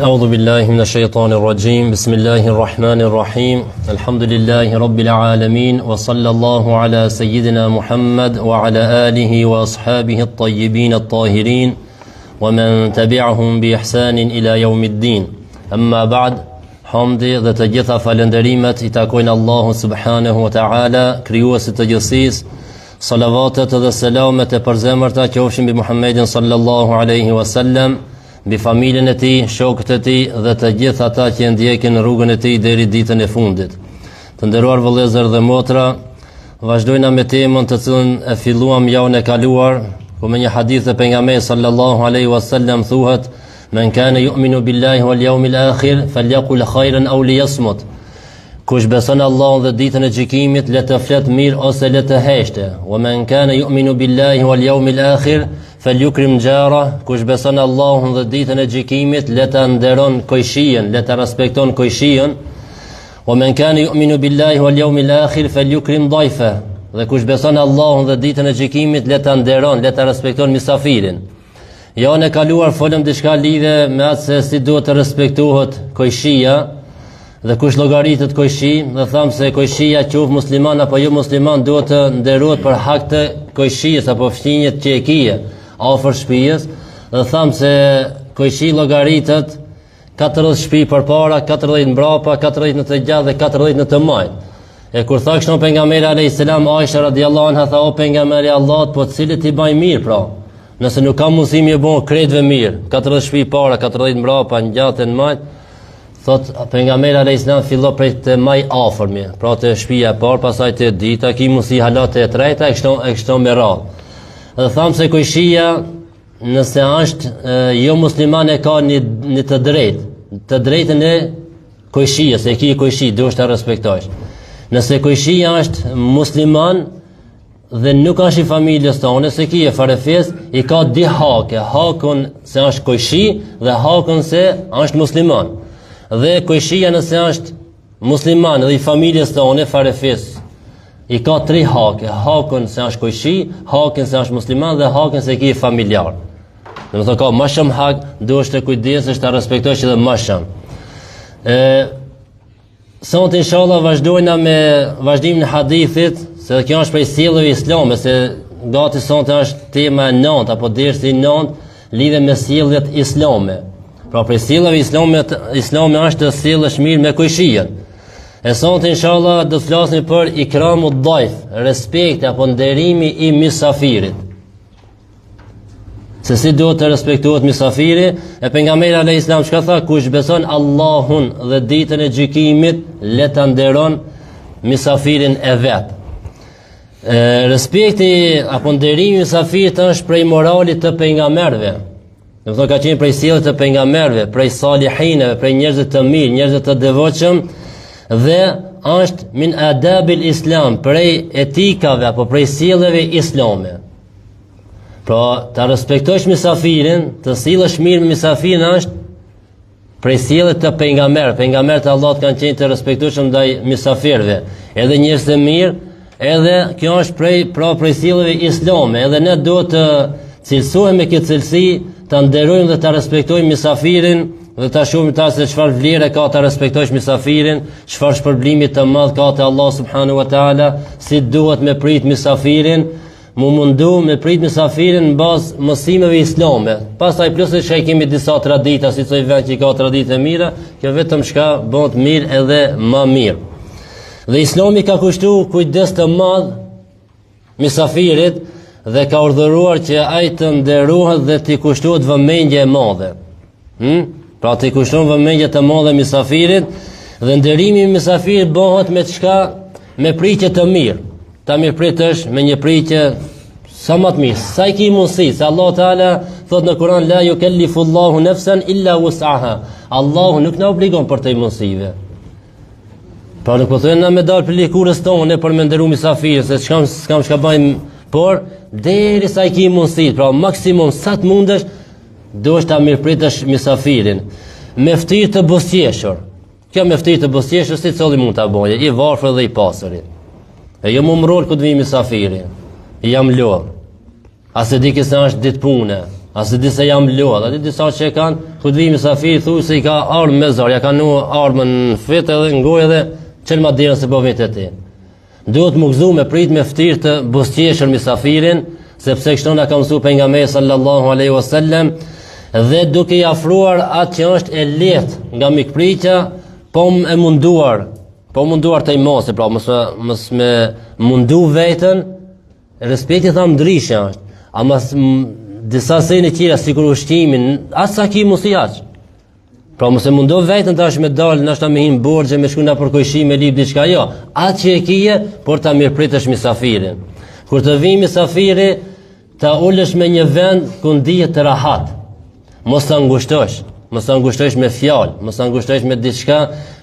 أعوذ بالله من الشيطان الرجيم بسم الله الرحمن الرحيم الحمد لله رب العالمين وصلى الله على سيدنا محمد وعلى آله وأصحابه الطيبين الطاهرين ومن تبعهم بإحسان إلى يوم الدين أما بعد hamdi dhe të gjitha falënderimet I takojnë Allahu subhanahu wa ta'ala, krijuesit të gjithësisë. Salavatet dhe selamet e përzemërta qofshin mbi Muhammedin sallallahu alaihi wasallam, mbi familjen e tij, shokët e tij dhe të gjithë ata që ndjekin rrugën e tij deri ditën e fundit. Të nderuar vëllezër dhe motra, vazhdojna me temën të cilën e filluam javën e kaluar, ku me një hadith të pejgamberit sallallahu alaihi wasallam thuhet: "Men kana yu'minu billahi wal yawmil akhir falyaqul khayran aw liyasmut." Kush beson Allahun dhe ditën e gjykimit, le të flet mirë ose le të heshte. "Wa men kana yu'minu billahi wal yawmil akhir falyukrim jara." Kush beson Allahun dhe ditën e gjykimit, le të nderon kojshien, le të respekton kojshien. "Wa men kana yu'minu billahi wal yawmil akhir falyukrim dayfa." Dhe kush beson Allahun dhe ditën e gjykimit, le të nderon, le të respekton misafirin. Jo në kaluar folëm diçka lidhe me atë se si duhet të respektohet kojshia dhe kush llogaritet kojshi, dhe thamë se kojshia qoftë musliman apo jo musliman duhet të nderohet për hak të kojshies apo fëmijët që e kije afër shtëpisë, dhe thamë se kojshi llogaritet 40 shtëpi përpara, 40 mbrapa, 40 në të gjatë dhe 40 në të majt. E kur tha kështu pejgamberi alayhis salam, Aisha radhiyallahu anha tha: "O pejgamberi I Allahut, po cilit I baj mirë pra? Nëse nuk ka mundësi më bën krejtve mirë, 40 shtëpi para, 40 mbrapa, në gjatë në majt." Thot pejgamberi alayhis salam fillo prej të më afërmi, pra të shtëpia e parë, pastaj të dyta, ki mundësi hala të e treta, e kështu me radhë. Dhe thamë se kojshia, nëse është jo musliman e ka një të drejtën e kojshia, se ki kojshi, duhet të respektojsh. Nëse kojshia është musliman dhe nuk është I familjes tonë, se ki e farefes, I ka di hake, hakun se është kojshi dhe hakun se është musliman. Dhe kojshia nëse është musliman dhe I familjes tonë, farefes, I ka 3 hake, hakun se është kojshi, hakun se është musliman dhe hakun se ki e familjar. Dhe më thë ka më shumë hak, duhet të kujdesesh të respektojsh edhe më shumë. Sot inshallah vazhdojna me vazhdimin e hadithit, se kjo është prej sjelljeve islame, se gati sot është tema e 9 apo dersi I 9 lidhe me sjelljet islame. Pra prej sjelljeve islame është të sjellësh mirë me kojshien. E sot inshallah do të flasim për ikramu dajf, respekti apo nderimi I misafirit. Se si duhet të respektohet misafiri, e pejgamberi alayhis salam çka tha: "Kush beson Allahun dhe ditën e gjykimit, le ta nderon misafirin e vet." Respekti apo nderimi I misafirit është prej moralit të pejgamberëve. Do të thotë ka qenë prej sjelljes të pejgamberëve, prej salihinëve, prej njerëzve të mirë, njerëzve të devotshëm, dhe është min adabil islam, prej etikave apo prej sjelljeve islame. Pra, ta respektojsh misafirin, të sillesh mirë me misafirin është prej sjelljes të pejgamberëve. Pejgamberët e Allahut kanë qenë të respektueshëm ndaj misafirëve, edhe njerëz të mirë, edhe kjo është prej sjelljeve islame, edhe ne duhet të cilësohemi me këtë cilësi, ta nderojmë dhe ta respektojmë misafirin, dhe ta shohim ta se çfarë vlere ka ta respektojsh misafirin, çfarë shpërblimi të madh ka te Allah subhanahu wa taala, si duhet me prit misafirin, mundu me prit misafirin në bazë mësimeve islame. Pastaj plus që kemi disa tradita, si çdo vend që ka traditë mira, kjo vetëm çka bëhet mirë edhe më mirë. Dhe Islami ka kushtuar kujdes të madh misafirit dhe ka urdhëruar që ai të nderohet dhe t'i kushtohet vëmendje e madhe. Pra t'i kushton vëmendje të madhe misafirit, dhe nderimi I misafirit bëhet me çka? Me pritje të mirë. Ta mirëpritësh me një pritje sa më të mirë, sa I ki mundësi, se Allah Teala thot në Kur'an: "La yukellifullahu nafsan illa wus'aha." Allahu nuk na obligon për të mundësive. Pra nuk po thënë na me dal për likurës tonë për me nderu misafirin, se s'kam çka bëjmë, por derisa I ki mundësi, pra maksimum sa të mundesh, duhet ta mirëpritësh misafirin. Me ftyrë të buzëqeshur. Kjo me ftyrë të buzëqeshur si cili mund ta bëjë, I varfër dhe I pasurit. E jo më mrol këtë vimi misafiri, jam lo. A se di kësa është ditë pune, Asë disa jam lodh, atë disa që kanë kur të vi mysafir thuj se i ka armë me zor, ja ka nu armën në fit edhe në gojë edhe çel ma derën se po vjen te ti. Duhet më gëzu me prit me ftyrë të buzëqeshur mysafirin, sepse kështu na ka mësuar pejgamberi sallallahu alaihi wasallam, dhe duke i afruar atë që është e lehtë nga mikpritja, po e munduar të i mos, pra mos me mundu veten, respekti tham ndryshe është, ama disa sene tjera sikur ushqimin, asa ki mos i aq. Pra mos e mundo vetën tash me dal, nashta me hin borxhe, me shkuna për kojshim, me lip diçka, jo. Atë që e kije, por ta mirëpritësh mysafirin. Kur të vi mysafiri, ta ulesh me një vend ku ndihet të rahat. Mos ta ngushtosh me fjalë, mos ta ngushtosh me diçka,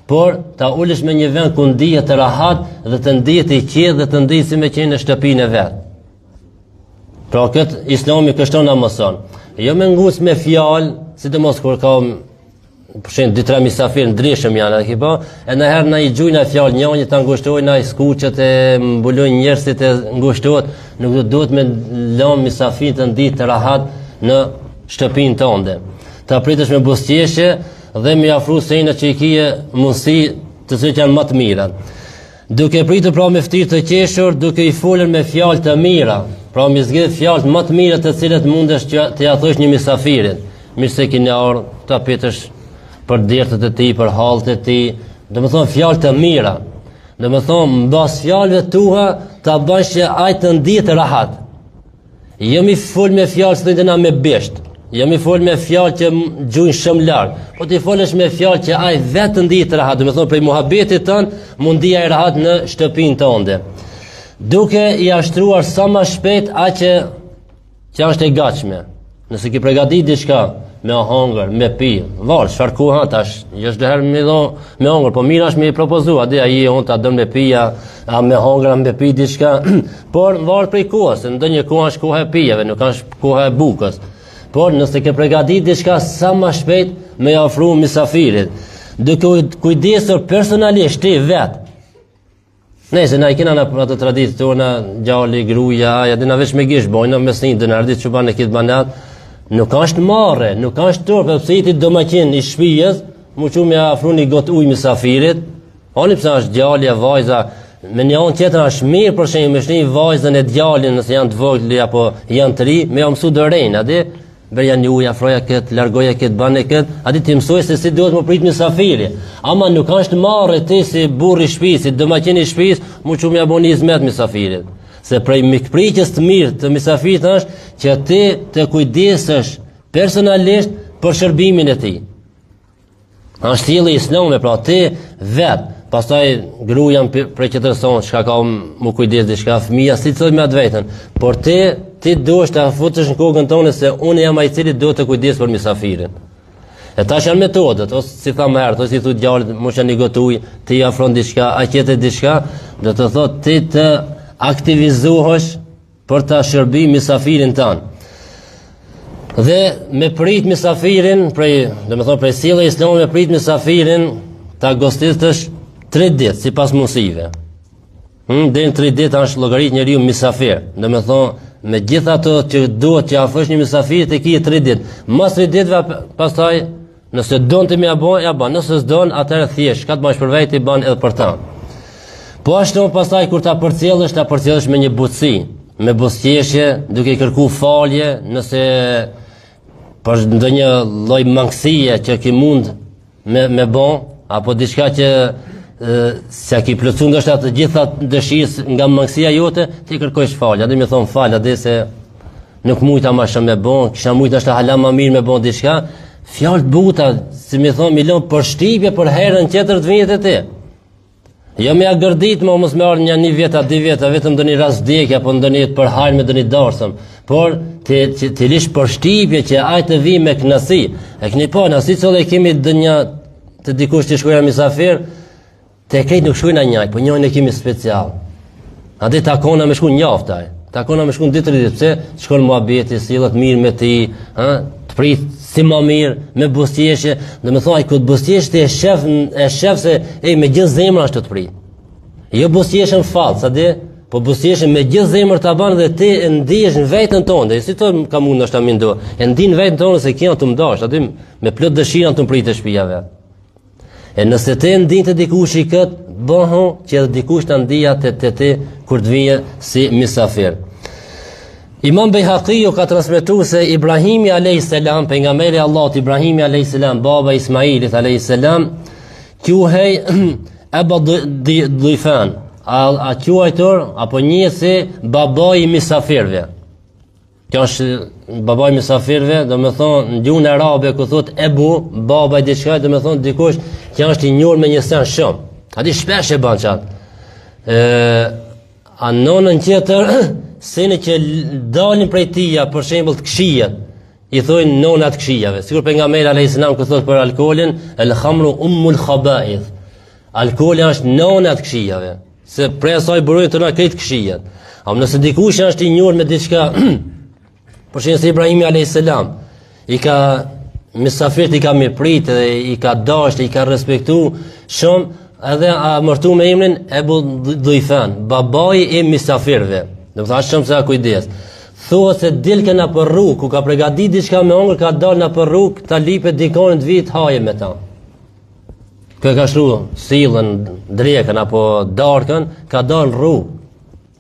por ta ulesh me një vend ku ndihet të rahat dhe të ndihet i qetë dhe të ndihet si me qenë në shtëpinë e vet. Pra këtë Islami kështu na mëson. Jo me ngus me fjalë, sidomos kur ka përshin 2-3 mysafir ndryshëm janë, e në herë na i gjujnë fjalë njëri ta ngushtojnë ai skuqet e mbulojnë njerëzit e ngushtohet, nuk duhet me lëm mysafir të ndihet të rahat në shtëpinë tënde. Ta pritësh me buzëqeshje dhe me afru sejnë që i kije mundësi të cilat janë më të mira. Duke pritur pra me ftyrë të qeshur, duke i folur me fjalë të mira, pra me zgjedh fjalë më të mira të cilat mundesh të ja thosh një mysafirit. Mirë se keni ardhur, ta pyetësh për dertët e tij, për hallët e tij, domethënë fjalë të mira. Domethënë mbas fjalëve tua ta bësh që ai të ndihet rahat. Jo mi fol me fjalë se na me besht. Jo mi fol me fjalë që gjujnë shumë larg, po ti folesh me fjalë që ai vetë ndihet rahat, domethënë prej muhabetit tën mundia e rahat në shtëpinë tënde. Duke i ashtruar sa më shpejt atë që është e gatshme. Nëse ki përgatit diçka me hangër, me pi, val, çfarë ku ha tash, jo çdo herë me hangër, po mirash me i propozua, dhe ai on ta don me pija, a me hangër, me pi diçka, por varet prej kohës, ndonjë kohë është koha e pijeve, nuk është koha e bukës. Por nëse ke përgatit diçka sa më shpejt me ofru mysafirit, duke kujdesur personalisht ti vet. Nëse na i kena në ato traditë tona, gjalli, gruaja, aja, dhe na veç me gish bojna, me sin, dhe në ardit që banë e kitë banat, nuk është marre, nuk është turpe, pëse i ti domaqin i shpijes, mu që me afru një got ujë mysafirit, oni pëse është gjalli e vajza, me një anë tjetër është mirë për shenjë, me shni vajzën e djallin, nëse janë të vogli, apo janë të ri, me jo mësu dërejnë, adi, berja një ujë, afroja këtë, largoja këtë, bane këtë, adi ti mësoj se si duhet më prit mysafiri. Ama nuk është marre ti si burri shpis, si domaqin i shpis, mu që me aboni izmet mysafirit. Se prej mikpritjes të mirë të mysafirit është që ti të kujdesësh personalisht për shërbimin e tij. Është thjelli islame, pra ti vet, pastaj gruaja prej qëtërson, çka ka mu kujdes diçka, fëmia si thot me atë vetën, por ti duhesh ta futesh në kokën tonë se unë jam ai i cili duhet të kujdes për mysafirin. E tash janë metodat, ose si thamë herët, ose si thu djalit, mos janë gotuj, ti afron diçka, a qetë diçka, do të thotë ti të aktivizohesh për ta shërbi mysafirin tan. Dhe me prit mysafirin, prej sjellje islame me prit mysafirin, ta gostitësh 3 ditë sipas mundësive. Deri në 3 ditë është llogarit njeriu mysafir. Domethënë me gjithë ato që duhet që afrosh një mysafir të kije 3 ditë. Mas 3 ditëve pastaj nëse don të më ja bën, ja bën. Nëse s'don, atëherë thjesht, ka të bash për vetë i bën edhe për ta. Po ashtu pastaj kur ta përcjellësh me një butësi, me buzëqeshje, duke i kërkuar falje, nëse për ndonjë lloj mangësie që ki mund me bën, apo diçka që se ki plotsu ndoshta të gjitha dëshirës nga mangësia jote, ti kërkojsh falje. Dhe më thon fal, atë se nuk mujta më shumë me bën, kisha mujt është hala më mirë me bën diçka. Fjalë të buta, si më thon, mi lën përshtypje për herën tjetër të vijet e ti. Jo me agërdit, më mos me ardh një vjet a 2 vjet, vetëm ndonjë rast vdekje apo ndonjë për hajër me ndonjë darsëm, por ti lish përshtypje që ai të vi me kënaqësi. E keni pa, na si çollë kemi dënja të dikush që shkojnë mysafir, te krejt nuk shkojnë njëj, po njëjën e kemi special. Ade takona me shku njaftaj, takona me shku në 2-3 ditë, pse shkon muhabeti, sillet mirë me ti, të prit si më mirë, me buzëqeshje, dhe me thoj, këtë buzëqeshje e shef se me gjithë zemra është të prit. Jo buzëqeshje në falë, sa di, po buzëqeshja me gjithë zemër ta bën dhe ti e ndihesh në veten tonë, si të ka mund ndoshta më ndo. E ndin veten tonë se kjo të mdash, aty me plot dëshirën të mpritë shtëpia vet. E nëse ti ndin të dikush i kët, bëhu që edhe dikush ta ndija te kur të vije si mysafir. Imam Bejhaqiu ka transmetuar se Ibrahimi alayhis salam, pejgamberi i Allahut Ibrahimi alayhis salam, baba i Ismailit alayhis salam, quhej Aba Dhifan, a quajtur apo njihet si babai i mysafirëve. Kjo është babai i mysafirëve, domethënë në gjuhën arabe ku thot Ebu, baba i diçka, domethënë dikush që është i njohur me një sen shumë. Aty shpesh e bën çat. A nonën tjetër sene që dalin prej tija, për shembull të këshijat, i thojnë nonat këshijave. Sikur pejgamberi alayhis salam kur thot për alkoolin, el khamru ummul khaba'ith. Alkooli është nonat këshijave, se prej asaj burojnë të na këtë këshijat. Am nëse dikush është i njohur me diçka, për shembull Ibrahimi alayhis salam, i ka mysafirt, i ka mirëprit dhe i ka dashur, i ka respektuar shumë, edhe a mërtu me emrin Ebu Dhifan, babai i mysafirëve. Do të thash shumë se kujdes. Thuhet se dilken në për rrugë, ku ka përgatitur diçka me hongër, ka dalë në për rrugë, ta lipet dikon të vit haje me ta. Kë ka shru sillën, drekën apo darkën, ka dalë rrugë.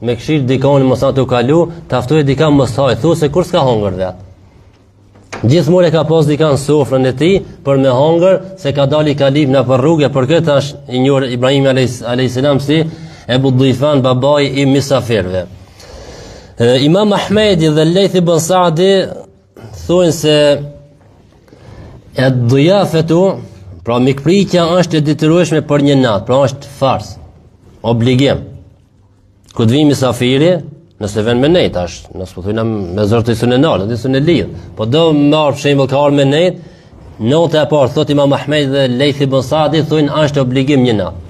Me këshill dikon mos ato kalu, ta ftoi dika mos haj, thuhet se kur s'ka hongër vet. Gjithmonë ka pas dika në sofrën e tij për me hongër, se ka dalë ka lip në për rrugë, për këtë tash i njohur Ibrahim alayhis salam si Ebu Dhifan, babai i mysafirëve. Imam Ahmedi dhe Lejth ibn Saadi thonë se e dhujafetu, pra mikpritja është e detyrueshme për një natë, pra është fars, obligim. Ku të vi mysafiri, nëse vjen me nejt, nëse po thujna me zërë të isun e nalë, të isun e lidhë, po do marë për shembull ka arë me nejt, notë e parë, thot Imam Ahmedi dhe Lejth ibn Saadi, thonë është obligim një natë.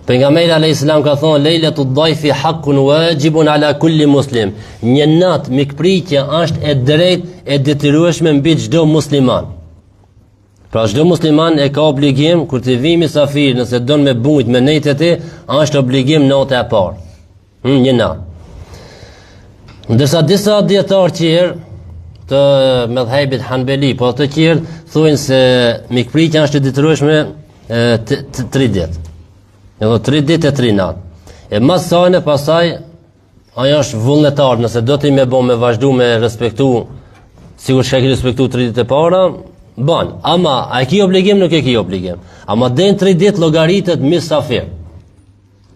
Pejgamberi alayhis salam ka thonë lejletud dhaifi haqqun wajibun ala kulli muslim. Një natë mikpritje është e drejtë e detyrueshme mbi çdo musliman. Pra çdo musliman e ka obligim kur të vi mysafir, nëse don me bujt me nejtë e tij, është obligim nota e parë. Një natë. Ndërsa disa dietar tjerë të mëdhëbit Hanbeli, po të tjerë thonë se mikpritja është e detyrueshme 3 ditë. Edhe 3 ditë e 3 natë. E mas sajnë pasaj, ajo është vullnetar, nëse do t'i me bo me vazhdu me respektu, sigur që ki respektu 3 ditë e para, ban. Ama, a e ki obligim, nuk e ki obligim. Ama den 3 ditë logaritet mysafir.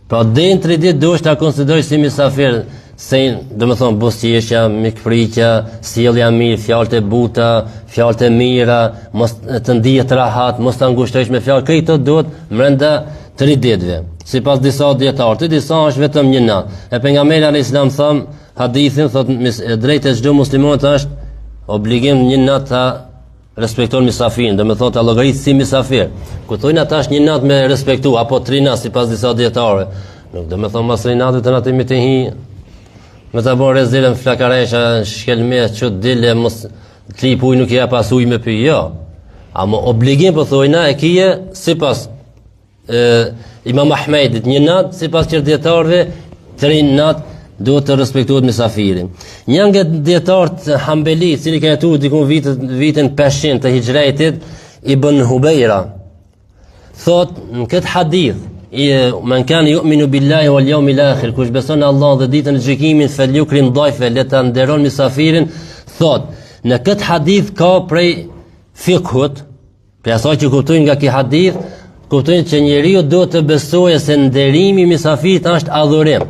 Pra den 3 ditë do është ta konsideroj si mysafir, se do me thonë buzëqeshja, mikpritja, sjellja mirë, fjalët e buta, fjalët e mira, mos të ndihet rahat, mos ta ngushtojsh me fjalë, këto duhet brenda 3 ditëve. Sipas disa dietarë, disa është vetëm një natë. E pejgamberi alayhis salam thon, hadithin thotë drejtë e çdo muslimanit është obligim një natë ta respekton mysafirin, do me thonë ta llogarit si mysafir. Ku thonë ata është një natë me respektu apo 3 natë sipas disa dietarë. Nuk do me thonë mas 3 natë të natimi të hi. Me ta bën rezilën flakaresha, shkelme, çu dile mos ti puj nuk ja pas ujë me pi, jo. Ama obligim po thojna e kije sipas Imam Ahmedit një natë, sipas qërë dietarëve 3 natë duhet të respektohet mysafirin. Një nga dietarët Hanbeli, cili ka jetuar diku vitin 500 të hijretit, Ibn Hubeira, thot në këtë hadith, men kanë yu'minu billahi wal yawmil akhir, kush beson në Allah dhe ditën e gjykimit, falyukrim dhaife, le ta nderon mysafirin, thot në këtë hadith ka prej fikhut, për asaj që kuptojnë nga ky hadith, kuptojnë që njeriu duhet të besojë se nderimi i mysafirit është adhurim.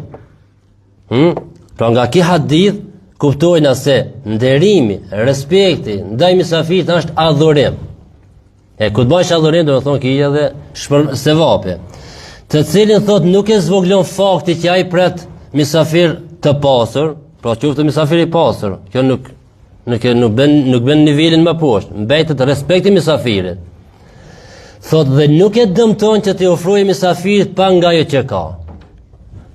Pra nga ky hadith kuptojnë se nderimi, respekti ndaj mysafirit është adhurim. E ku të bësh adhurim, do të thonë që i edhe sevape. Të cilin thot nuk e zvoglon fakti që ai pret mysafir të pasur, pra qoftë mysafir i pasur, kjo nuk bën nivelin më poshtë, mbetet respekti mysafirit. Thot dhe nuk e dëmton që t'i ofrojë mysafirit pa nga ajo që ka.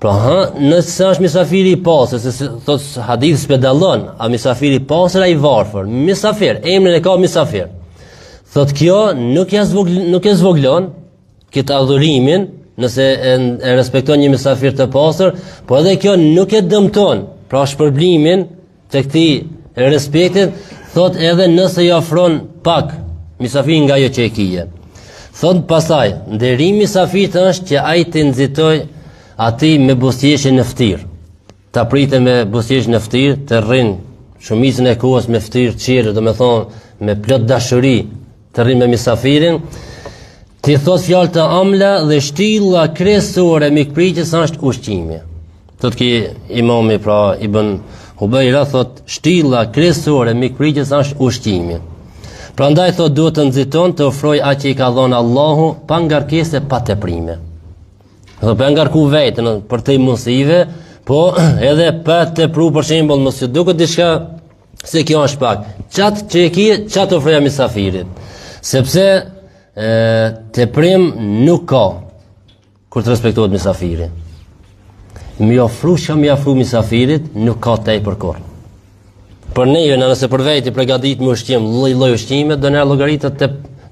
Pra nëse është mysafiri i pasur, se thot hadith spedallon, a mysafiri i pasur ai varfër, mysafir, emrin e ka mysafir. Thot kjo nuk e zvoglon këtë adhurimin, nëse e respekton një mysafir të pastër, po edhe kjo nuk e dëmton, pra shpërblimin të këtij respektit, thot edhe nëse i ofron pak mysafir nga ajo që e kije. Thot pastaj, nderimi mysafit është që ai të nxitoj atij me buzëqeshje në ftyrë. Ta pritet me buzëqeshje në ftyrë, të rrin shumicën e kohës me ftyrë qire, domethënë me plot dashuri, të rrin me mysafirin. Ti thot fjalë të amla dhe shtylla kryesore e mikpritjes është ushqimi. Thot ki imami pra Ibn Hubeira thot shtylla kryesore e mikpritjes është ushqimi. Prandaj thot duhet të nxiton të ofroj atë që i ka dhënë Allahu pa ngarkesë, pa teprime. Do pa ngarku vetën për të mundësive, po edhe pa tepru, për shembull, mos ju duket diçka se kjo është pak. Çat që e ki, çat ofroja mysafirit. Sepse teprim nuk ka kur të respektohet mysafiri. Mi ofru që mi ofru mysafirit nuk ka tej për kur. Për neve, nëse për veti përgatit me ushqim, lloj ushqime, do në llogaritet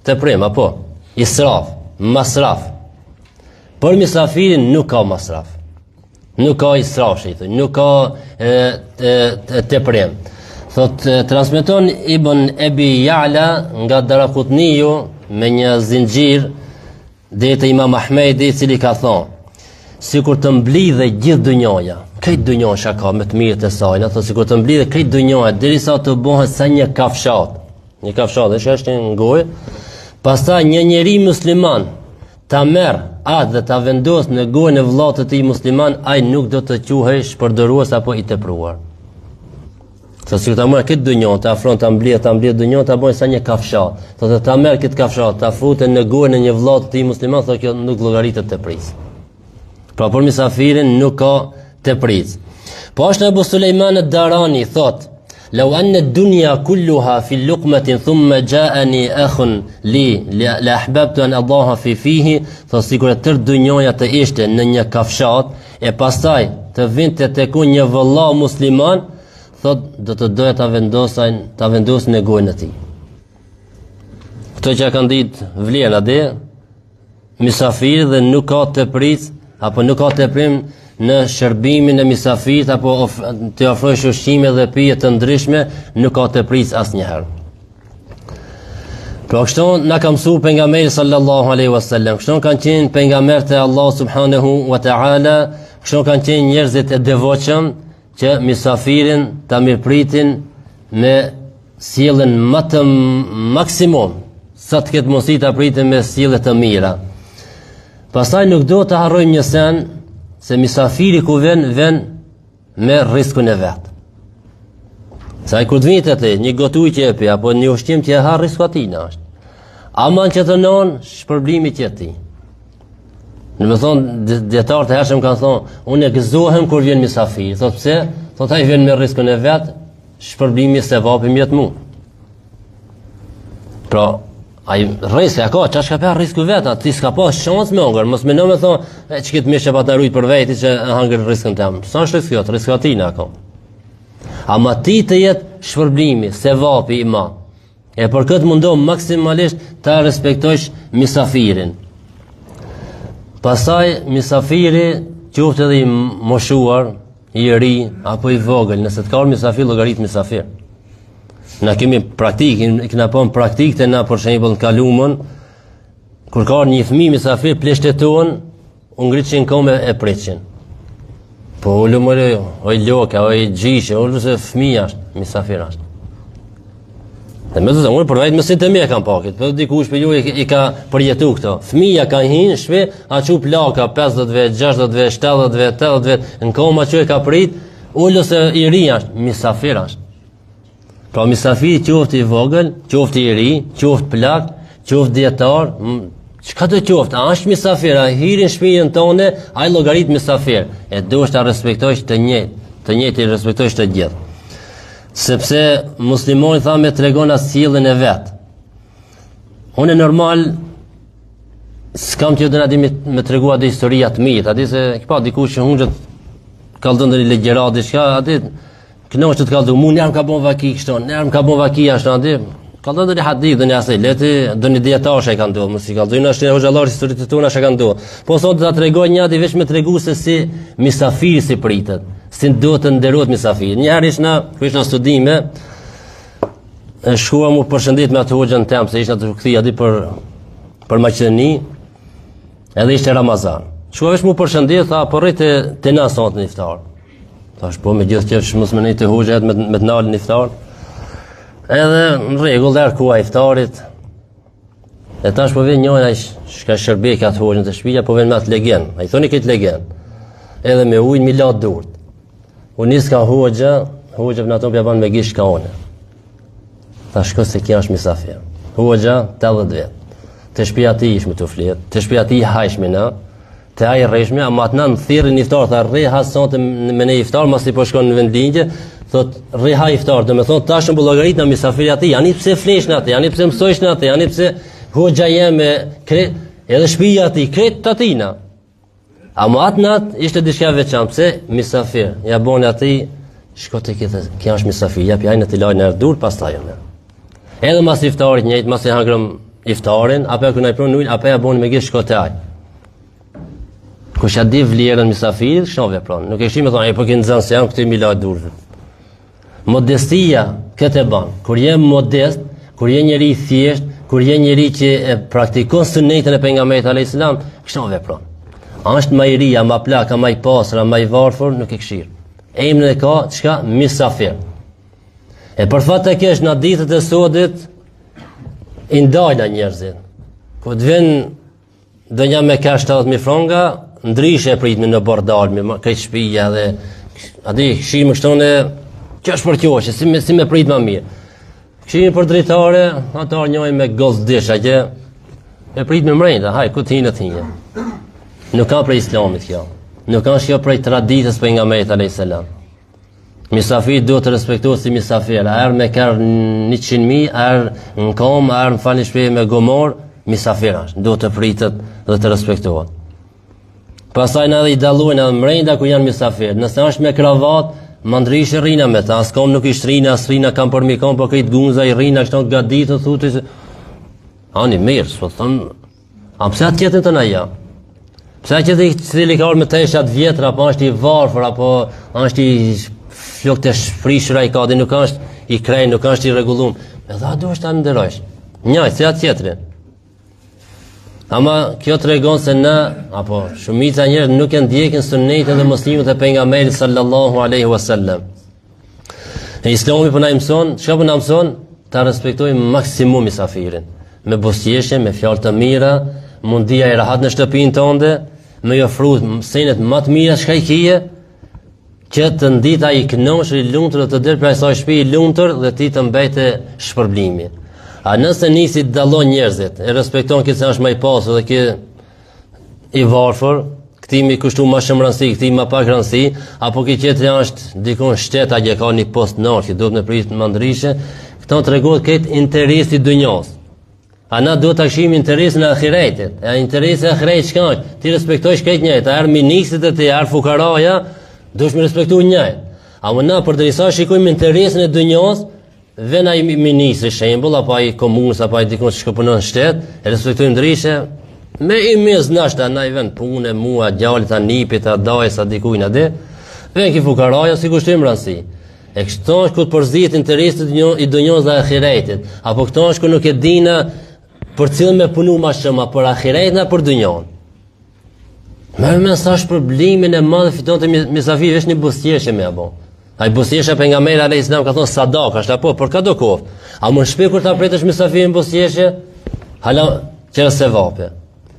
teprim, apo israf, masraf. Për mysafirin nuk ka masraf. Nuk ka israf, nuk ka teprim. Thot transmeton Ibn Ebi Ja'la nga Daraqutniu me një zinxhir deri te Imam Ahmedi, i cili ka thonë: sikur të mblidhe gjithë dunjaja, këtë dunjasha ka me të mirët e saj, thot sikur të mblidhe këtë dunjaja derisa të bëhet sa një kafshat. Një kafshat është në gojë. Pastaj një njeri musliman ta merr atë dhe ta vendos në gojën e vllaut të tij musliman, ai nuk do të quhej shpërdorues apo i tepruar. Thot sikur ta marr këtë dunjë, ta afron ta mbledh dunjën, ta bëjë sa një kafshat. Thot ta merr këtë kafshat, ta futet në gojën e një vllaut të tij musliman, thot kjo nuk llogaritet tepris. Pra për mysafirin nuk ka tepris. Po është Abu Sulejman ad-Darani thot: "Law anna ad-dunya kulluha fi luqmatin thumma ja'ani akhun li la ahbabtu an adaha fihi", thot sikur tër dunjoja të ishte në një kafshat e pastaj të vinte tek një vëlla musliman, thot do të doja ta vendosin në gojën e tij. Këto që kanë ditë vlen atë mysafir dhe nuk ka tepris apo nuk ka teprim në shërbimin e mysafirit apo të ofrosh ushqime dhe pije të ndryshme, nuk ka tepris asnjëherë. Pra kështu na ka mësuar pejgamberi sallallahu alaihi wasallam, kështu kanë qenë pejgamberët e Allah subhanahu wa taala, kështu kanë qenë njerëzit e devotshëm që mysafirin ta mirëpritin me sjelljen më të maksimum, sa të ketë mundësi ta pritin me sjellje të mira. Pastaj nuk do të harrojmë një sen se mysafiri ku vjen me riskun e vet. Sa i kur të vjen atë një gotuj që epi apo një ushqim që e ha, risku atij është. Aman që të non shpërblimi që ti. Në më thonë, djetarët e hershëm kanë thonë, unë e gëzohem kur vjen mysafiri. Thot pse? Thot ai vjen me riskun e vet, shpërblimi se vapi mjet mu. Pra, ai rrezik ka, çka ka pa risku vet, ti s'ka pas shans me hongër, mos mendon me thonë, çka të mishë pa ta rujt për veti që hangër riskun tëm. Sa është risku jot, risku aty na ka. Ama ti të jetë shpërblimi, se vapi i madh. E për këtë mundoh maksimalisht ta respektojsh mysafirin. Pastaj mysafiri, qoftë edhe i moshuar, i ri apo i vogël, nëse të ka mysafir llogarit mysafir. Na kemi praktikë, kena pa praktikë na për shembull në kalumën, kur ka një fëmijë mysafir pleshtetohen, u ngriçin këmbë e preçin. Po ulumore, oj loka, oj gjishe, ose fëmia është, mysafir është. Dhe me të unë për vetë mësit të mje kam pakit, për dikush për ju i ka përjetu këto. Fëmija ka hinë shpe, a që plaka 50 vet, 60 vet, 70 vet, 80 vet, në koma që e ka prit, ullës e i ri është, mysafir është. Pra mysafir qoftë i vogël, qoftë i ri, qoftë plak, qoftë djetar, çka të qoftë, a është mysafir, a hirin shpijën tone, a i logarit mysafir. E do është ta respektojsh të njëjtë i respektojsh të gjithë. Sepse muslimoni tha me tregon as sjelljen e vet. Unë normal s'kam që dëna di me tregu atë historia të mirë, atë se pa dikush që hunxhet kallëdon në legjerat diçka, atë kënosh të kallëdon, unë jam ka bon vaki kështu, jam ka bon vaki ashtu atë. ka dhënë një hadith dhe një asaj, leti do një dietar që kanë ndodhur, mos i kallzojnë as një hoxhallar historitë tona që kanë ndodhur. Po sot do ta tregoj një ditë vetëm me tregu se si misafiri si pritet, si duhet të nderohet misafiri. Një herë ishna, kur ishna studime, shkuam u përshëndet me atë hoxhën tem, se ishte të kthej aty për Maqedoni, edhe ishte Ramazan. Shkuam vetëm u përshëndet, tha po rrit te na sot në iftar. Thash po me gjithë qesh mos më nej te hoxha me të nalën iftar. Edhe në rregull dhe arkua iftarit. E tash po vjen njëra shka shërbek atë hoxhën të shtëpia, po vjen me atë legend. Ai thoni këtë legend. Edhe me ujë mi la durt. U nis ka hoxha në ato pja ban me gish kaone. Tash shko se kjo është misafir. Hoxha 80 vjet. Te shtëpia ti ish me të flet, te shtëpia ti hajshme na. Te ai rreshme, ama atë në thirrin iftar, tha rri ha sonte me ne iftar, mos i po shkon në vendlindje, thot rri ha iftar, do të thon tash në llogarit në misafiri aty, ani pse fleshnë aty, ani pse mësojnë aty, ani pse hoxha jeme edhe shtëpia aty, kret tatina. Ama atë nat ishte diçka veçantë, pse misafir. Ja bën aty, shko te këtë, kjo është misafir, jap ai në të lajë në dur pastaj më. Edhe mas iftarit njëjtë, mas e hangrëm iftarin, apo kur na pron ujin, apo ja bën me gish shko te ai. Kush ja di vlerën misafirit, kështu vepron. Nuk e kishim të thonë, po që nxan se jam këtu mi la durve. Modestia këtë e ban. Kur je modest, kur je njeri i thjesht, kur je njeri që e praktikon sunetën e pejgamberit alayhis salam, kështu vepron. Është më i ri, më plaka, më i pastër, më i varfër, nuk e këshir. Emrin e ka çka misafir. E për fat të kesh në ditët e sodit i ndala njerëzit. Ku të vjen do një me ka 70.000 franga, ndryshe e pritme në bordal, me këtë shtëpia dhe aty këshim kështone, që është për kjo, që si me prit më mirë. Këshim për drejtare, ata njojnë me gozdisha që e prit me mrejnda, haj, ku t'hinë t'hinë. Nuk ka prej islamit kjo. Nuk ka shkjo prej traditës për nga mejtë a.s. Misafir duhet të respektohet si misafir. A erë me kërë 100.000, a erë në kom, a erë në falë një shpejë me gomor, misafir është. Duhet të pritet dhe të respektohet. Pastaj na edhe i dallojnë edhe mrenda ku janë misafir. Nëse është me kravat, më ndryshe rrina me ta. As kom nuk ishtë rrina, as rrina kam për mi kom, po këtë gunza i rrina, kështë në gaditë, thuti se... Ani, mirë, s'po thonë... A pse atë qëtën të na ja? Pse atë qëtën i cili ka orë me të eshat vjetra, apo është i varfër, apo është i flok të shprishura i ka, dhe nuk është i krejnë, nuk është i regullum. Me dha du është ta ndërojsh. Njaj, se atë qëtërin. Ama kjo të regon se na, apo shumica njerëz nuk e ndjekin sunnetin dhe mësimet e pejgamberit sallallahu alaihi wasallam. E Islami po na mëson, çka po na mëson? Ta respektojmë maksimum misafirin. Me bosqeshje, me fjalë të mira, mundia e rahat në shtëpinë tënde, me i ofru senet më të mira çka i kije, që të ndit ai i kënaqur, i lumtur, të del për asaj shtëpi i lumtur dhe ti të mbete shpërblimi. A nëse nisi të dallon njerëzit, e respekton këtë se është më i pasur dhe këtë i varfër, këti mi kushtu më shumë rëndësi, këti më pak rëndësi, apo këtë qetëri është dikon shteta që ka një post nërë, që duhet me pritë më ndryshe, këto të regohet këtë interesi dënjos. A na duhet të këshim interesin e ahiretit. E interesi e ahiretit çka është? Ti respektojsh këtë njëjtë, a erë ministrit e ti, a erë fukaraja, duhesh me respektu njëjtë. A më na përderisa shikojmë interesin e dënjos, vjen ai ministri shembull apo ai komunës apo ai dikon që punon në shtet, e respektojmë ndryshe me i mes nashta na i vend punë mua djalit anipit a dajsa dikujt atë. Vjen ki fukaraja si kushtim rëndësi. E kështu është ku të përzihet interesit i dënjos dhe ahiretit, apo këto është ku nuk e dina për cilën me punu ma shumë, për ahiretin a për dënjon. Me sa është problemin e madhe fiton të misafir, vesh një bosqeshje me abo. Ai bosqeshja pejgamberi alayhis salam ka thonë sadak, është apo për kado kohë. A mund shpej kur ta pretësh misafirin bosqeshje? Hala çfarë se vape.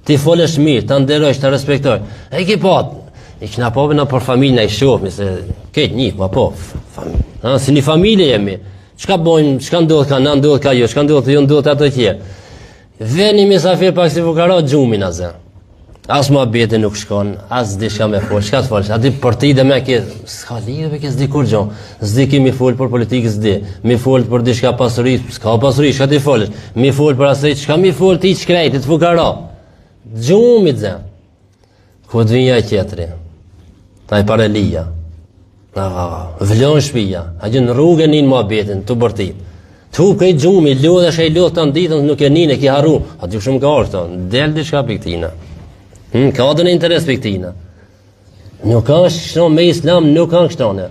Ti folesh mirë, ta nderojsh, ta respektosh. Ai ki pat, i kena pove në për familjen e shohmi se këtë një, po familje. Si një familje jemi. Çka bojmë, çka ndodh ka na, ndodh ka jo, çka ndodh jo, ndodh ato tjerë. Veni misafir pak si fukara xhumin azë. As më bete nuk shkon, as diçka me fol, çka të folsh? A di për ti dhe me ke s'ka lidhje me ke s'di kur gjë. S'di kemi fol për politikë s'di. Mi fol për diçka pasuri, s'ka pasuri, çka ti folësh? Mi fol për asaj, çka mi fol ti çkrejt, të fukara. Xhumi zë. Ku të vinja tjetri? Ta i parelia. Vlon shtëpia. A gjën rrugën në mohabetin, të bërtit. Tu këj gjumi, lodhesh e lodh të ditën nuk e nine, ki harru. A dy shumë ka orë, del diçka për këtina. Ka dhe në interes për këtina. Nuk ka kështon me islam, nuk ka kështone.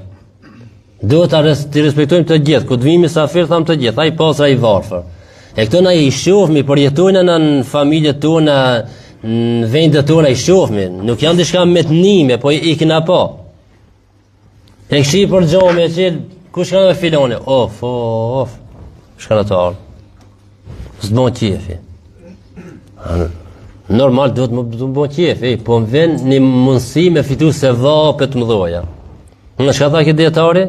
Do të respektojmë të gjithë, ku të vimi misafir, thamë të gjithë, a i pasra i varfër. E këto na i shofmi, përjetojnë në familjet tona, në vendet tona i shofmi, nuk janë diçka me të nime, po i kina pa. E këshi për gjome, ku shka në filone? Of, shka në të arë. Së të bon qefi. Normal, do të bon qefi, po më ven një mundësi me fitu se vapet më dhoja. Në shka tha këtë djetari?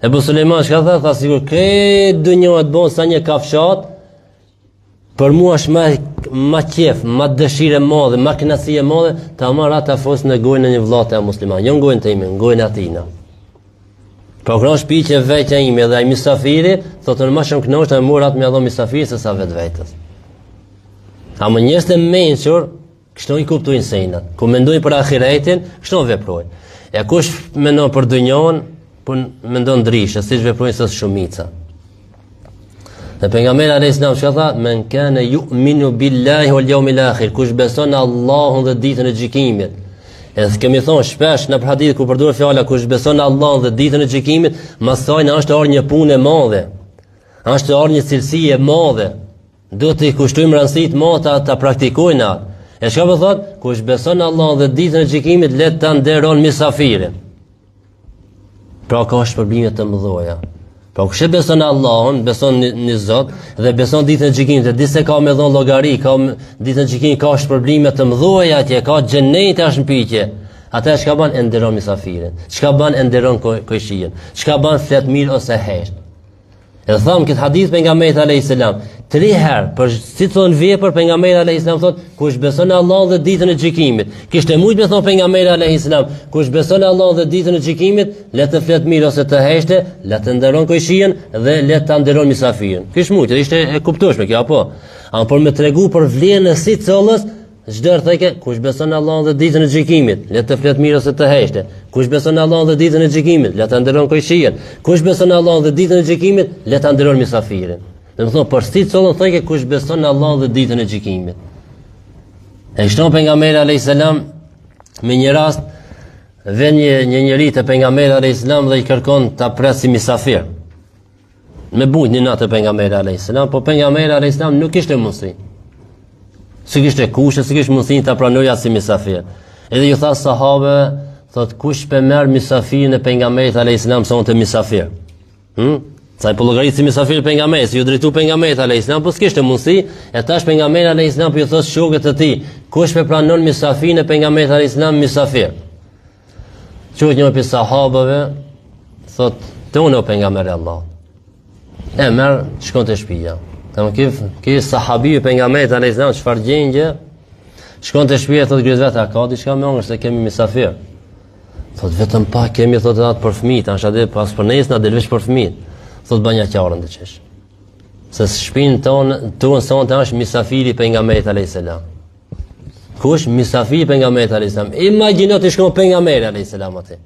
Ebu Suleiman shka tha sigur, këtë dënjohet bon sa një kafshat, për mua është ma qef, ma dëshire madhe, ma kënaqësi e madhe, ta marr ata fos në gojën e një vllate e musliman, jo në gojën time, në gojën e atina. Po kërën shpiqe veqja ime dhe ai misafiri, thotë në ma shumë kënaqë të mur atë me adho misafiri se sa vetë vetës. A më njës të menqër, kështu i kuptojnë sejnat, ku mendojnë për ahiretin, kështu veprojnë. E kush mendon për dënjon, po mendon ndryshe, siç veprojnë sot shumica. Dhe pejgamberi alayhis salam çka tha, men kana yu'minu billahi wal yawmil akhir, kush beson në Allahun dhe ditën e gjykimit. Edhe kemi thonë shpesh në hadith ku përdoret fjala kush beson në Allahun dhe ditën e gjykimit, masojnë është orë një punë e madhe. Është orë një cilësi e madhe. Do të i kushtojmë rëndësi të madhe ta praktikojnë atë. E çka po thot? Kush beson në Allahun dhe ditën e gjykimit, le ta nderon misafirin. Pra ka shpërblime të mëdha. Po kush e beson Allahun, beson në Zot dhe beson ditën e gjykimit, di se ka me dhon llogari, ka ditën e gjykimit ka shpërblime të mëdha atje, ka xhenet as në pikje. Atë çka bën e nderon misafirin, çka bën e nderon kojshin, çka bën flet mirë ose hesht. E tham këtë hadith pejgamberit alayhis salam 3 herë, për si thon vepër pejgamberi alayhis salam thot kush beson në Allahun dhe ditën e gjykimit. Kishte mujt me thon pejgamberi alayhis salam kush beson në Allahun dhe ditën e gjykimit, le të flet mirë ose të heshte, le të nderon kojshin dhe le ta nderon misafirin. Kish mujt, ishte e kuptueshme kjo apo? Por me tregu për vlerën e si cëllës, çdo theke kush beson në Allahun dhe ditën e gjykimit, le të flet mirë ose të heshte. Kush beson në Allahun dhe ditën e gjykimit, le ta nderon kojshin. Kush beson në Allahun dhe ditën e gjykimit, le ta nderon misafirin. Dhe më thonë, për si cëllën theke kush beson në Allahun dhe ditën e gjykimit. E shton pejgamberi alayhis salam me një rast vjen një njeri te pejgamberi alayhis salam dhe i kërkon ta pres si misafir. Me bujt një natë pejgamberi alayhis salam, po pejgamberi alayhis salam nuk kishte mundësi. Si kishte kushte, si kishte mundësi ta pranoja si misafir. Edhe ju tha sahabëve, thot kush pe merr misafirin e pejgamberit alayhis salam sa unë të misafir. Sa i po llogarit si misafir pejgamberit, ju drejtu pejgamberit alayhis salam, po s'kishte mundësi, e tash pejgamberi alayhis salam po i thos shokët të tij, kush pe pranon misafirin e pejgamberit alayhis salam misafir. Çohet një pjesë sahabëve, thot te unë o pejgamberi Allah. E merr, shkon te shtëpia. Ki sahabi i pejgamberit alayhis salam çfarë gjendje? Shkon te shtëpia thot grizë vetë, ka diçka me ongër se kemi misafir. Thot vetëm pa kemi thot atë për fëmijët, tash atë pas për nesër na del veç për fëmijët. Thot banja qarën të qesh. Se shpinë tonë sonte është misafiri pejgamberit alayhis salam. Kush misafiri pejgamberit alayhis salam? Imagjino ti shkon pejgamberi alayhis salam atë.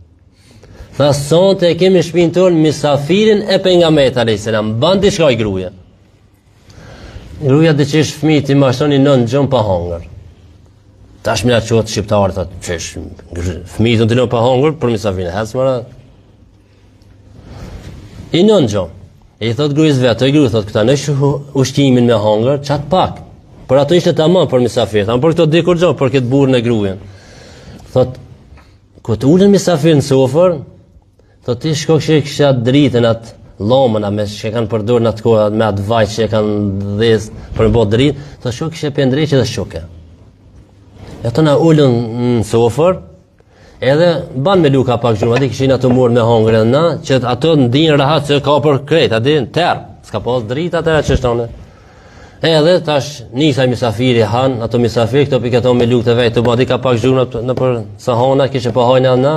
Tha sonte kemi shpinë tonë misafirin e pejgamberit alayhis salam. Ban diçka i gruaja. Gruaja të qesh fëmijët i mashtoni nën xhon pa hangër. Tash më na çohet shqiptarët thotë, çesh, fëmijët të lën pa hangër për misafirin. Hasmara. I nën xhon. E i thot gruajës vetë, ai gruaj thot këta në ushqimin me hangër, çat pak. Por ato ishte tamam për misafir. Tham për këto dikur xhon, për këtë burrën e gruajën. Thot ku të ulën misafir në sofër, thot ti shko kisha dritën atë lomën me që kanë përdorur në atë kohë me atë vaj që kanë dhez për të bërë dritë, thot shok kisha pendrejtë dhe shoke. E ato na ulën në sofër, edhe ban me luka pak gjumë, aty kishin ato murë me hangër edhe na, që ato ndinë rahat se ka për krejt, aty në terë, s'ka pas dritë atëra që shtone. Edhe tash nisa misafiri han, ato misafiri këto piketon me lukë të vetë, të badi ka pak gjumë në për sahona, kishe po hajnë edhe na,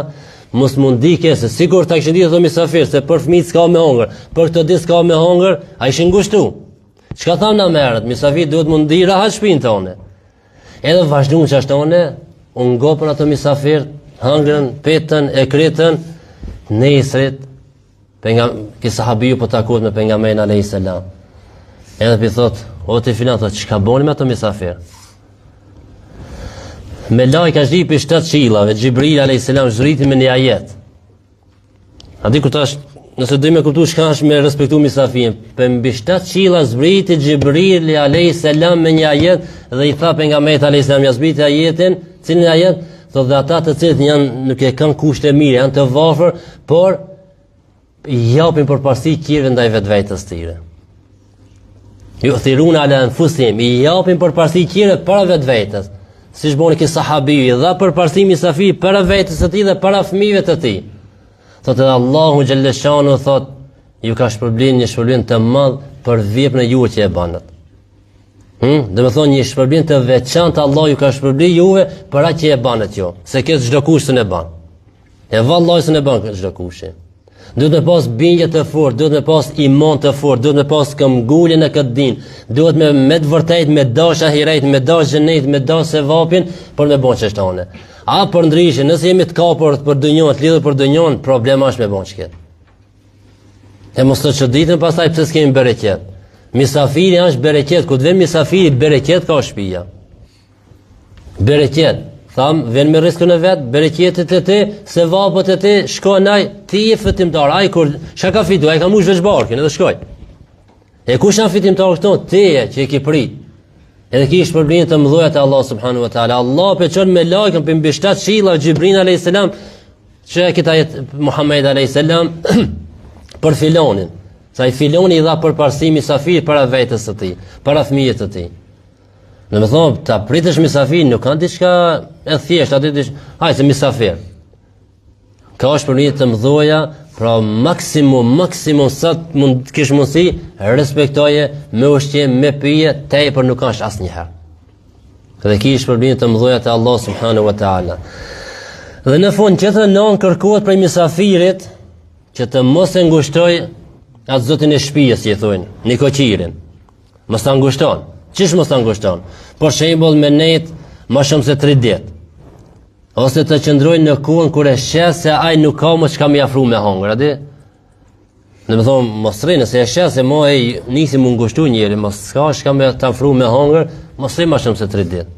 mos mundi kese, sigur ta kishin ditë ato misafir, se për fëmijët s'ka me hangër, për këto ditë s'ka me hangër, a ishin ngushtu. Çka tham na merret, misafir duhet mundi rahat shpinë tonë. Edhe vazhduan çashtone, u ngopën ato misafir, hëngrën, petën, e kretën, nesrit, Ky sahabiu po takohet me pejgamberin alayhis salam. Edhe pi thot, o ti filan, thot, çka boni me ato mysafir? Me lajka zhri për 7 qilave, Gjibril a.s. zhriti me një ajet. A di kur tash, nëse dojmë e kuptu shka është me respektu misafirin, për mbi 7 qila zbriti Gjibril a.s. me një ajet, dhe i tha pejgamberit a.s. ja zbriti ajetin, cilin ajet, thot dhe ata të cilët janë, nuk e kanë kushte mire, janë të varfër, por japin përparësi qirëve ndaj vetvejtës tyre. Ju thirun ala anfusihim, i japin përparësi qirëve para vetvejtës. Si shboni ki sahabi, dha përparësi misafiri para vetës të tij dhe para fëmijëve të tij. Thot edhe Allahu xhalleshanu thot, ju ka shpërblen një shpërblim të madh për veprën e juve që e banët. Dhe me thonë një shpërblim të veçantë Allah ju ka shpërbli juve për atë që e banët jo. Se këtë çdo kush s'e ban. E vallahi s'e ban çdo kush. Duhet me pas bindje të fortë, duhet me pas iman të fortë, duhet me pas këmbgulje në këtë din, duhet me të vërtet, me dash ahiret, me dash xhenet, me dash sevapin, për me bon çështone. A për ndryshe, nëse jemi të kapur për dënjon, të lidhur për dënjon, problema është me bon çket. E mos të çuditën pastaj pse s'kemi bereqet. Misafiri është bereqet, ku të vjen misafiri bereqet ka shtëpia. Bereqet. Tham, vjen me riskën e vet, bereqetet e ti, sevapët e ti, shkon ai, ti je fitimtar. Ai kur çka ka fitu, ai ka mush veç barkën, edhe shkoj. E kush janë fitimtar këto? Ti je që e ke prit. Edhe ki shpërblim të mëdha te Allah subhanahu wa taala. Allah pe çon me lajkën për mbi 7 qilla Gjibril alayhis salam, që kita Muhammed alayhis salam për filonin. Sa i filoni i dha përparësi misafir para vetes së tij, para fëmijës të tij. Në me thonë, ta pritësh misafir, nuk kanë diçka e thjesht, aty dish, hajde se misafir. Ka është për një të mdoja, pra maksimum sa mund të kish mundësi, respektoje, me ushqim, me pije, tepër nuk kanë asnjëherë. Dhe kish për një të mdoja të Allah subhanahu wa taala. Dhe në fund që të non kërkohet prej misafirit, që të mos e ngushtoj atë zotin e shtëpisë, që i thonë, nikoqirin. Mos ta ngushton. Qish mos ta ngushton? Për shembull me net më shumë se 3 ditë. Ose të qëndrojnë në kohën kur e sheh se ai nuk ka më çka më afru me hongër, a di? Në më thonë, mos rri, nëse e sheh se mo e nisi më ngushtu njeri, mos ka çka më të afru me hongër, mos rri më shumë se 3 ditë.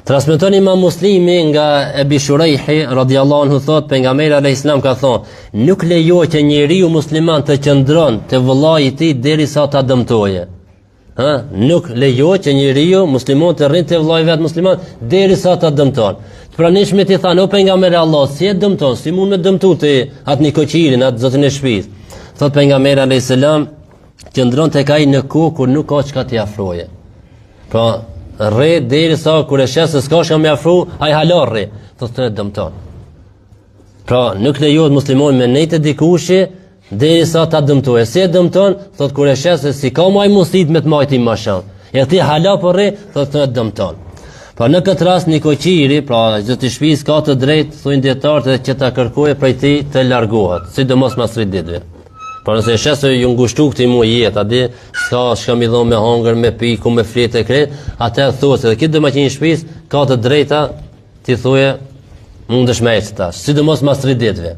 Transmeton Imam Muslimi nga Ebi Shuraihi radhiyallahu anhu thot, pejgamberi alayhis salam ka thonë, nuk lejohet që njeriu musliman të qëndron te vëllai i tij derisa ta dëmtojë. Nuk lejohet që njeriu musliman të rrinë te vëllai vet musliman derisa ta dëmton. Të pranishme ti thanë, o pejgamberi Allah, si e dëmton, si mund me dëmtu ti atë nikoqirin, atë zotin e shtëpisë. Thot pejgamberi alayhis salam, qëndron tek ai në kohë kur nuk ka çka t'i afroje. Pra rre derisa kur e sheh se s'ka çka më afro, ai hala rre, thot të dëmton. Pra nuk lejohet musliman me nejtë dikushi derisa ta dëmtojë. Si e dëmton, thot kur e sheh se si ka më mundësit me të majti më shumë. E ti hala po rre, thot të dëmton. Pra në këtë rast nikoqiri, pra zoti i shtëpisë ka të drejtë, thonë dietarët, që ta kërkojë prej tij të largohet, sidomos mas 3 ditëve. Por nëse e sheh se ju ngushtu këtij muaj jetë, a di, s'ka çka më dhon me hongër, me pi, ku me fletë kret, atë thuhet se këtë domaçini i shtëpisë ka të drejta ti thoje mundesh me ecë tash, sidomos mas 3 ditëve.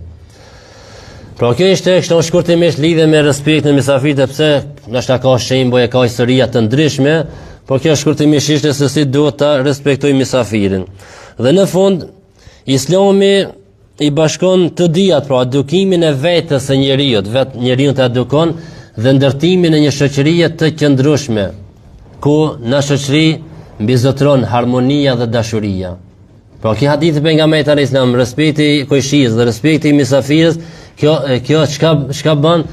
Pra kjo ishte kështu shkurtimisht lidhe me respektin e misafirit, pse ndoshta ka shembuj, ka historia të ndryshme, por kjo shkurtimisht ishte se si duhet ta respektoj misafirin. Dhe në fund, Islami i bashkon të dijat, pra edukimin e vetës së njeriu, njeriu të edukon dhe ndërtimin e një shoqërie të qëndrueshme, ku në shoqëri mbizotron harmonia dhe dashuria. Pra kjo hadith e pejgamberit alayhis salam, respekti kojshis dhe respekti misafirës, kjo çka bën,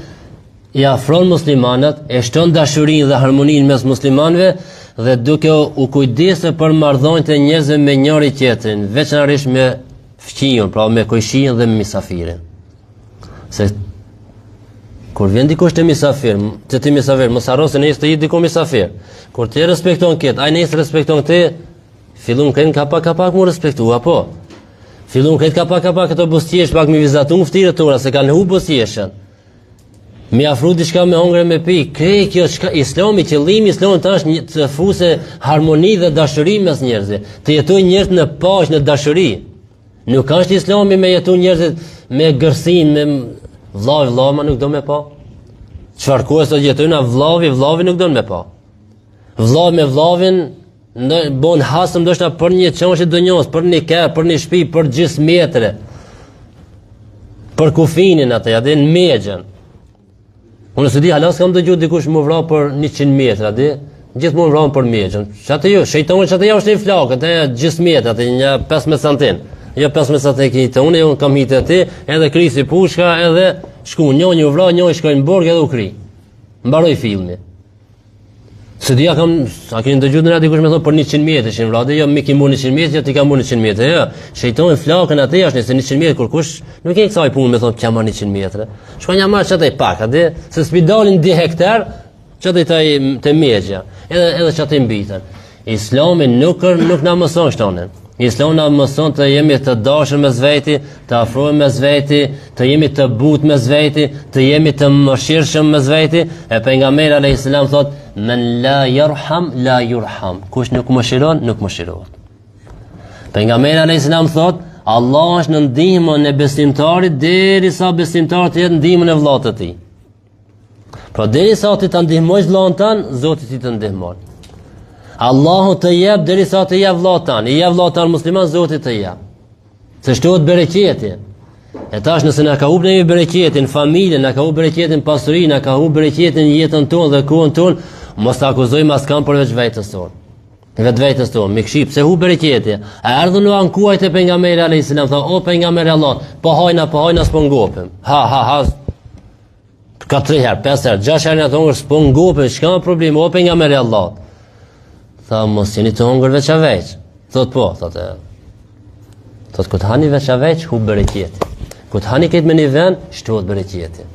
i afron muslimanët, e shton dashurinë dhe harmoninë mes muslimanëve dhe duke u kujdesur për marrëdhëniet e njerëzve me njëri tjetrin, veçanërisht me fëmijën, pra me kojshin dhe me misafirin. Se kur vjen dikush te misafir, mos harro se nëse të jetë diku misafir. Kur ti respekton këtë, ai nëse respekton këtë, fillon kënë ka pak mu respektu, apo? Fillon këtë ka pak këto bustjesh, pak mi vizatu ftire tora, se kanë hu bustjeshen. Mi afru diçka me hongre me pi, kjo çka Islami, qëllimi Islamit është të fuse harmoni dhe dashuri mes njerëzve, të jetojnë njerëz në paqe, në dashuri. Nuk është Islami me jetu njerëzit me gërsin, Vllavi ma nuk do me pa. Çfarë kohë sot jetojnë vllavi nuk do me pa. Vllavi me vllavin bon hasëm ndoshta për një çështje donjos, për një kerr, për një shtëpi, për gjysmë metre. Për kufinin atë, ja në mexhen. Unë s'e di, hala s'kam dëgjuar dikush më vrau për 100 metra, di? Gjithmonë vraun për mexhen. Çatë jo, shejtoni çatë jo është një flakë, atë gjysmë metra, atë një 15 cm. Jo 15 cm, unë kam hitë aty, edhe krisi pushka, edhe shku, njëri u vrau, njëri shkoi në burg edhe u kri. Mbaroi filmi. Se dia a keni dëgjuar në radio dikush më thonë për 100 metra, shin vrau, jo mi kimu 100 metra, jo ti kam 100 metra, jo. Shejtoni flakën atë është nëse 100 metra kur kush nuk e kësaj punë më thonë çam 100 metra. Shkon ja marr çatë pak, atë se spidalin 10 hektar, çatë të mexha. Edhe çatë mbiten. Islami nuk na mëson shtonë. Islami na mëson të jemi të dashur mes veti, të afrohemi mes veti, të jemi të butë mes veti, të jemi të mëshirshëm mes veti. E pejgamberi alayhis salam thotë: "Men la yarham la yurham." Kush nuk mëshiron, nuk mëshirohet. Pejgamberi alayhis salam thotë: Allah është në ndihmën e besimtarit derisa besimtari të jetë në ndihmën e vllat të tij. Pra derisa ti ta ndihmosh vllahun tan, Zoti ti të ndihmon. Allahu të jep derisa të jep vllat tan, i jep vllat tan musliman, Zoti të jep. Se shtohet bereqeti. E tash nëse na ka humbur një bereqetin familjen, na ka humbur bereqetin pasurinë, na ka humbur bereqetin jetën tonë dhe kohën tonë, mos ta akuzojmë askën përveç vetes tonë. Vetes tonë, me kship se humbur bereqeti. A ardhën u ankuajt e pejgamberit alayhis salam, tha: "O pejgamberi Allah, po hajna s'po ngopem." Ha. Ka 3 herë, 5 herë, 6 herë na thonë s'po ngopem, çka ka problem, o pejgamberi Allah. Tha: "Mos jeni të hungër veç a veç." Thot po, thotë. Thot kur të hani veç a veç, hub bereqeti. Kur të hani këtë me një vend, shtohet bereqeti.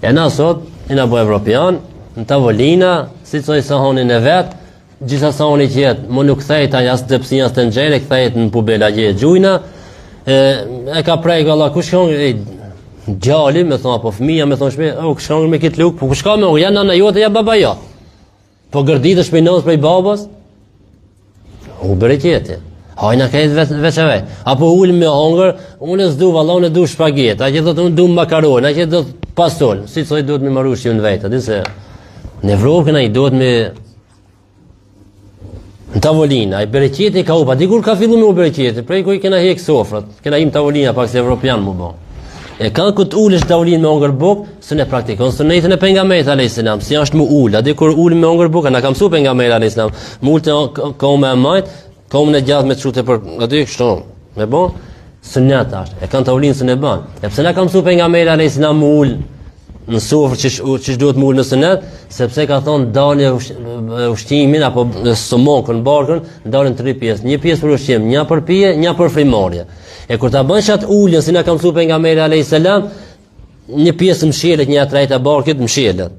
E na sot, na bo evropian, në tavolina, si çoj sahonin e vet, gjitha sahoni që jetë, më nuk thejt as depsin as të nxere, kthejt në pubela gje gjujna, e ka prej Allah, kush shkon gjali, me thonë, apo fëmija, me thonë shme, kush shkon me kitë luk, po kush ka me, ja nana jote, ja baba jo. Po gërditë shpej nëzë prej babas, u bereqeti. Hajna ka jetë veç e veç. Apo ullë me hongër, unë s'du valla, unë du shpaget, a që dhëtë unë du makaron, a që dhëtë pastol, si të soj duhet me maru shqivë në vetë, di se në Evropë këna i duhet me në tavolina, i bereqeti ka upa, dikur ka fillu me u bereqeti, prej kuj kena hek sofrat, kena im tavolina pak se Evropian mu bo. E kanë këtë ullë është tavolinë me hongër buk, së ne praktikon sunetën e pejgamberit alayhis salam, si është mu ullë, a dikur ullë me hongër buk, na ka mësu pejgamberi alayhis salam, mu ullë të kaume e majtë, kaume në gjatë me të shute për, aty kështu, me bo, sunet është, e kanë tavolinë së ne ban, e pëse na ka mësu pejgamberi alayhis salam mu ullë, në sofrë që duhet mu ullë në sunet, sepse ka thonë dalje ushqimin, apo sëmokën, barkën, dalën 3 pjesë, një pjesë për ushqim, një për pije, një për frimarje. E kur ta bën çat ulën, si na ka mësuar pejgamberi alayhis salam, një pjesë mshelet, një trajta barkit mshelet.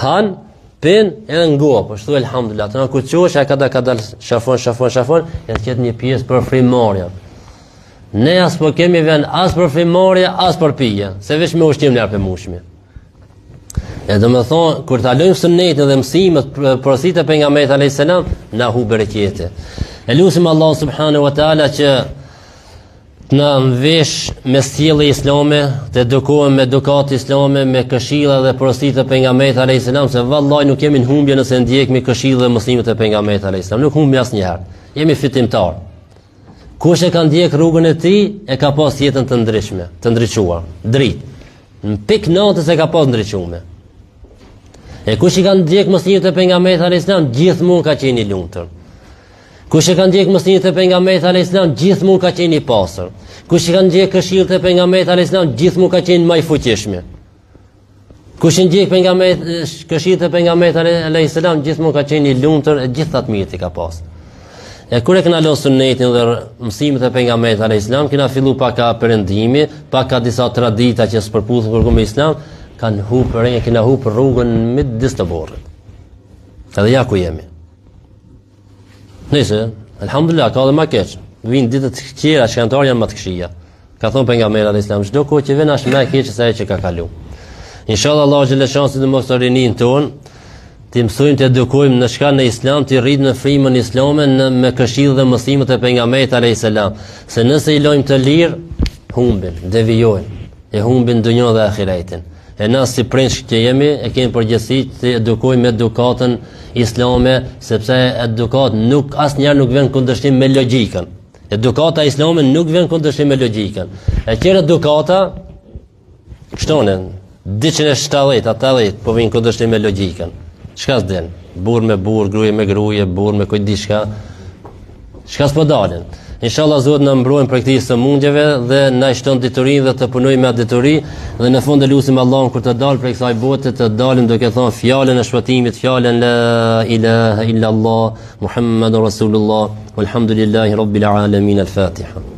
Han, pen edhe ngop, ashtu elhamdulillah. Të na kur çosh, ka dal shafon, e të ketë një pjesë për frimarje. Ne as po kemi vend as për frimarje, as për pije, se veç me ushqim lart për mushmi. E do me thonë, kur ta lojmë sunetin dhe mësimet porositë e pejgamberit alayhis salam, na hu bereqeti. E lutim Allah subhanahu wa taala që në vesh me sjellje islame, të edukohem me edukat islame, me këshilla dhe porositë e pejgamberit alayhis salam, se vallahi nuk kemi në humbje nëse ndjekmi këshilla dhe mësimet e pejgamberit alayhis salam, nuk humbi asnjëherë. Jemi fitimtar. Kush e ka ndjek rrugën e tij, e ka pas jetën të ndryshme, të ndriçuar, dritë. Në pikë natës e ka pas ndriçuar. E kush i ka ndjek mësimet e pejgamberit alayhis salam, gjithmonë ka qenë i lumtur. Kush e ka ndjek mësimet e pejgamberit alayhis salam, gjithmonë ka qenë i pastër. Kush e ka ndjek këshillat e pejgamberit alayhis salam, gjithmonë ka qenë më i fuqishëm. Kush e ndjek këshillat e pejgamberit alayhis salam, gjithmonë ka qenë i lumtur, e gjithë ato mirë ka pas. E kur e kena lënë sunetin dhe mësimet e pejgamberit alayhis salam, kena fillu pak ka perëndimi, pak ka disa tradita që s'përputhen kur me islam, kanë hupër, kena hupër rrugën midis të borrit. Edhe ja ku jemi. Nëse, alhamdulillah, ka dhe ma keq. Vinë ditët të qera, shkantar janë më të këshia. Ka thonë pejgamberi alayhis salam, çdo kohë që vjen është më e keq se ajo që ka kalu. Inshallah Allah xhelal shansi të mos rinin ton, të mësojmë të edukojmë në shka në islam, të rritë në frymën islame me këshillë dhe mësimet e pejgamberit alayhis salam. Se nëse i lojmë të lirë, humbim, devijojmë. e humbin dunjën dhe ahiretin. E na si prinç që jemi, e kemi përgjegjësi të edukojmë me edukatën islame, sepse edukat asnjëherë nuk vjen kundërshtim me logjikën. Edukata islame nuk vjen kundërshtim me logjikën. E qera edukata kështonë 270 po vjen kundërshtim me logjikën. Çka s'den? Burr me burr, gruaje me gruaje, burr me kujt diçka. Çka s'po dalin. Inshallah Zoti na mbrojnë për këtij sëmundjeve dhe na shton diturinë dhe të punojmë me atë dituri dhe në fund e lutim Allahun kur të dalë prej kësaj bote të dalim duke thënë fjalën e shpëtimit, fjalën la ilaha illa Allah Muhammadur Rasulullah walhamdulillahi rabbil alamin al-Fatiha.